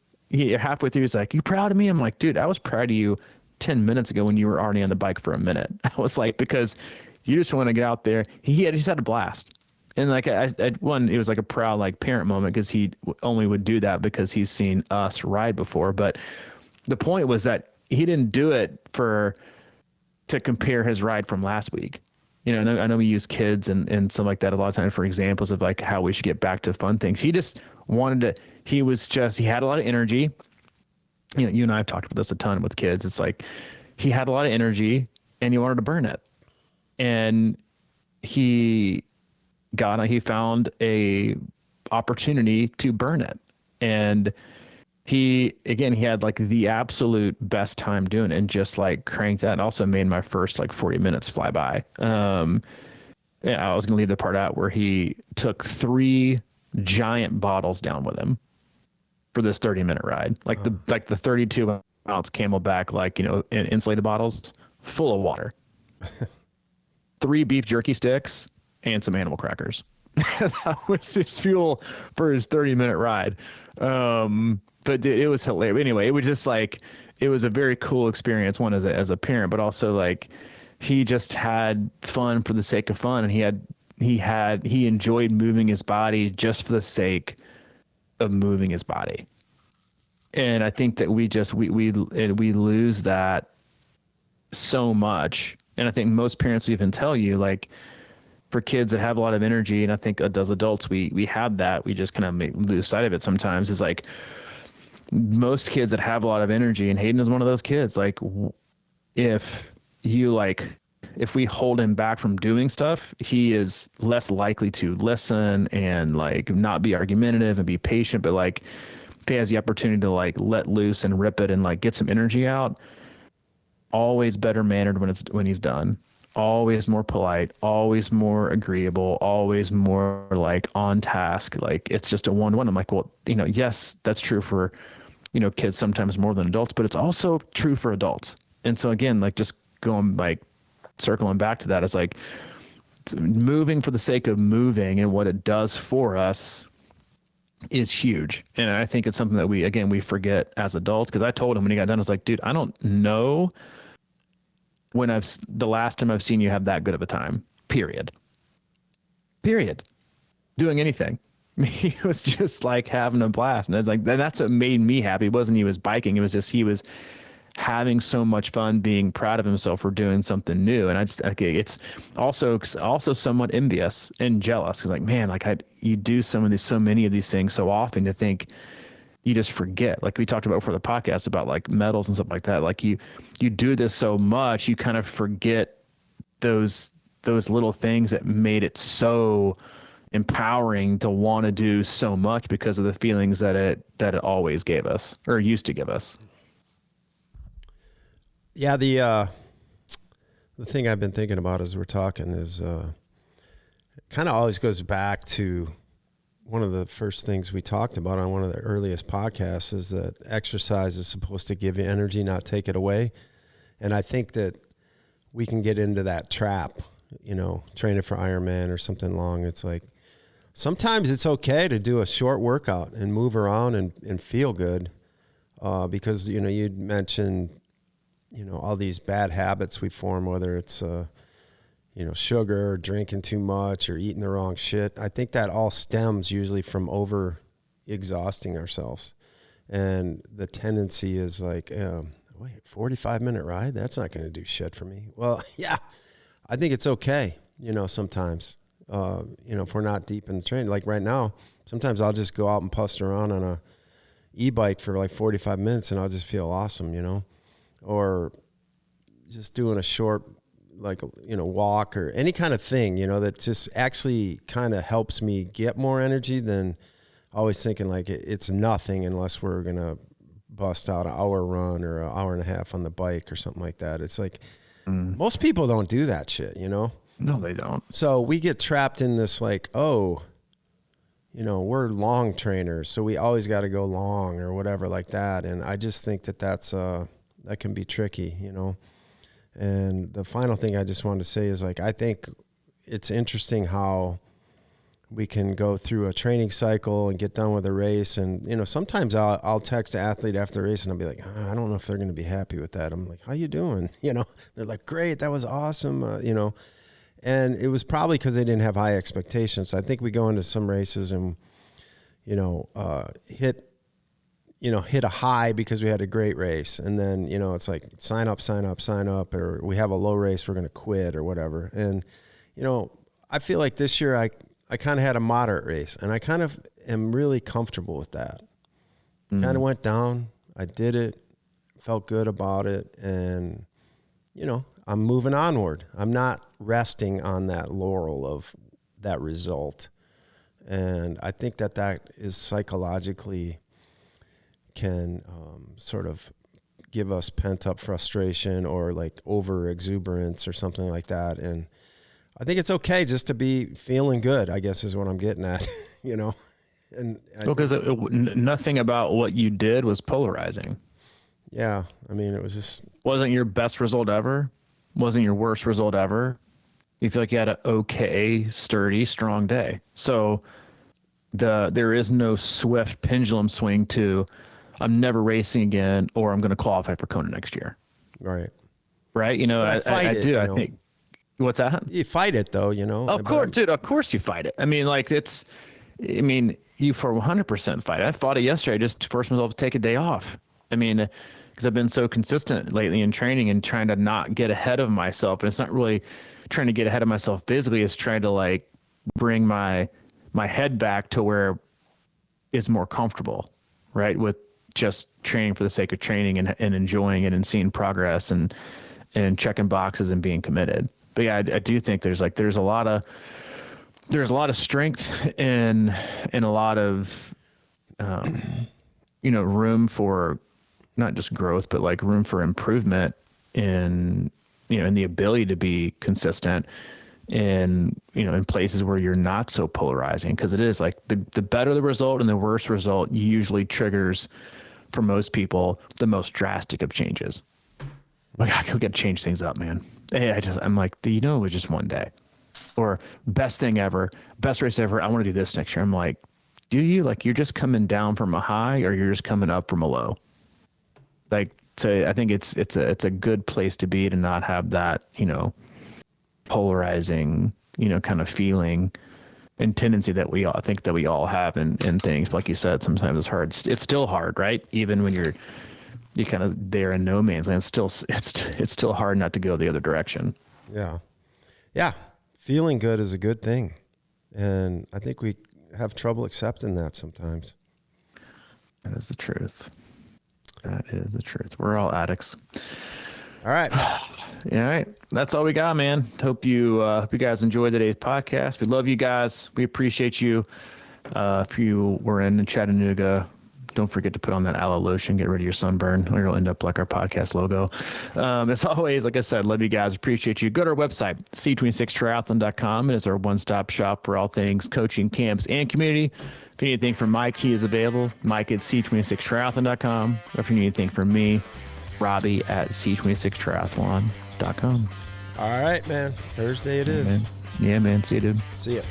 halfway through, he's like, you proud of me? I'm like, dude, I was proud of you 10 minutes ago when you were already on the bike for a minute. I was like, because you just want to get out there. He just had a blast. And like, it was like a proud, like, parent moment because he only would do that because he's seen us ride before. But the point was that he didn't do it to compare his ride from last week. I know we use kids and stuff like that a lot of times for examples of like how we should get back to fun things. He just wanted to, he had a lot of energy. You and I have talked about this a ton with kids. It's like he had a lot of energy and he wanted to burn it. And he found a opportunity to burn it. And he had like the absolute best time doing it and just like cranked that and also made my first like 40 minutes fly by. I was going to leave the part out where he took 3 giant bottles down with him for this 30-minute ride. Like the 32 ounce Camelback, like, insulated bottles full of water, 3 beef jerky sticks and some animal crackers. That was his fuel for his 30-minute ride. But dude, it was hilarious. Anyway, it was just like, it was a very cool experience, one as a parent, but also like he just had fun for the sake of fun. And he enjoyed moving his body just for the sake of moving his body. And I think that we lose that so much. And I think most parents will even tell you, like, for kids that have a lot of energy, and I think as adults, we have that, we just kind of lose sight of it sometimes, is like most kids that have a lot of energy, and Hayden is one of those kids, like if we hold him back from doing stuff, he is less likely to listen and like not be argumentative and be patient. But like if he has the opportunity to like let loose and rip it and like get some energy out, always better mannered when he's done, always more polite, always more agreeable, always more like on task. Like it's just a one-to-one. I'm like, well, yes, that's true for, kids sometimes more than adults, but it's also true for adults. And so again, like just going like circling back to that, it's like it's moving for the sake of moving and what it does for us is huge. And I think it's something that we forget as adults. Cause I told him when he got done, I was like, dude, I don't know when the last time I've seen you have that good of a time, period. Doing anything. He was just like having a blast. And I was like, that's what made me happy. It wasn't he was biking. It was just, he was having so much fun, being proud of himself for doing something new. And it's also somewhat envious and jealous. Cause like, man, like you do so many of these things so often to think you just forget. Like we talked about for the podcast about like medals and stuff like that. Like you do this so much, you kind of forget those little things that made it so empowering to want to do so much because of the feelings that it always gave us or used to give us. Yeah, the thing I've been thinking about as we're talking is kind of always goes back to one of the first things we talked about on one of the earliest podcasts is that exercise is supposed to give you energy, not take it away. And I think that we can get into that trap, training for Ironman or something long. It's like sometimes it's okay to do a short workout and move around and feel good because, you'd mentioned, all these bad habits we form, whether it's, sugar or drinking too much or eating the wrong shit. I think that all stems usually from over exhausting ourselves. And the tendency is like, 45-minute ride? That's not going to do shit for me. Well, yeah, I think it's okay, sometimes, if we're not deep in the training. Like right now, sometimes I'll just go out and puss around on a e-bike for like 45 minutes and I'll just feel awesome, or just doing a short, walk or any kind of thing, that just actually kind of helps me get more energy than always thinking like it's nothing unless we're going to bust out an hour run or an hour and a half on the bike or something like that. It's like most people don't do that shit, No, they don't. So we get trapped in this like, we're long trainers, so we always got to go long or whatever like that. And I just think that can be tricky, And the final thing I just wanted to say is like, I think it's interesting how we can go through a training cycle and get done with a race. And, sometimes I'll text an athlete after the race and I'll be like, I don't know if they're going to be happy with that. I'm like, how you doing? They're like, great. That was awesome. And it was probably because they didn't have high expectations. I think we go into some races and, hit a high because we had a great race. And then, it's like sign up, or we have a low race, we're going to quit or whatever. And, I feel like this year I kind of had a moderate race and I kind of am really comfortable with that. Kind of went down. I did it, felt good about it. And, I'm moving onward. I'm not resting on that laurel of that result. And I think that is psychologically can sort of give us pent up frustration or like over exuberance or something like that. And I think it's okay just to be feeling good, I guess is what I'm getting at, And because nothing about what you did was polarizing. Yeah. I mean, it was just. Wasn't your best result ever. Wasn't your worst result ever. You feel like you had an okay, sturdy, strong day. So there is no swift pendulum swing to I'm never racing again or I'm going to qualify for Kona next year. Right. Right. I do. I think. What's that? You fight it though, Of course, dude. Of course you fight it. I mean, like you for 100% fight it. I fought it yesterday. I just forced myself to take a day off. I mean, because I've been so consistent lately in training and trying to not get ahead of myself. And it's not really trying to get ahead of myself physically. It's trying to like bring my head back to where it's more comfortable, right? With just training for the sake of training and enjoying it and seeing progress and checking boxes and being committed. But yeah, I do think there's a lot of strength and a lot of room for not just growth, but like room for improvement in the ability to be consistent in places where you're not so polarizing. Because it is like the better the result and the worse result usually triggers for most people the most drastic of changes. Like I could change things up, man. Hey, I'm like, it was just one day, or best thing ever, best race ever. I want to do this next year. I'm like, do you? Like you're just coming down from a high, or you're just coming up from a low. Like, so I think it's a good place to be to not have that polarizing kind of feeling and tendency that we all have in things. Like you said, sometimes it's hard. It's still hard, right? Even when you're kind of there in no man's land, it's still hard not to go the other direction. Yeah. Yeah. Feeling good is a good thing. And I think we have trouble accepting that sometimes. That is the truth. That is the truth. We're all addicts. All right. Yeah, all right. That's all we got, man. Hope you guys enjoyed today's podcast. We love you guys. We appreciate you. If you were in Chattanooga, don't forget to put on that aloe lotion. Get rid of your sunburn, or you'll end up like our podcast logo. As always, like I said, love you guys. Appreciate you. Go to our website, c26triathlon.com. It is our one-stop shop for all things coaching, camps, and community. If you need anything from Mike, he is available. Mike at c26triathlon.com. Or if you need anything from me, Robbie at c26triathlon.com. All right, man. Thursday it is. Yeah, man. See you, dude. See ya.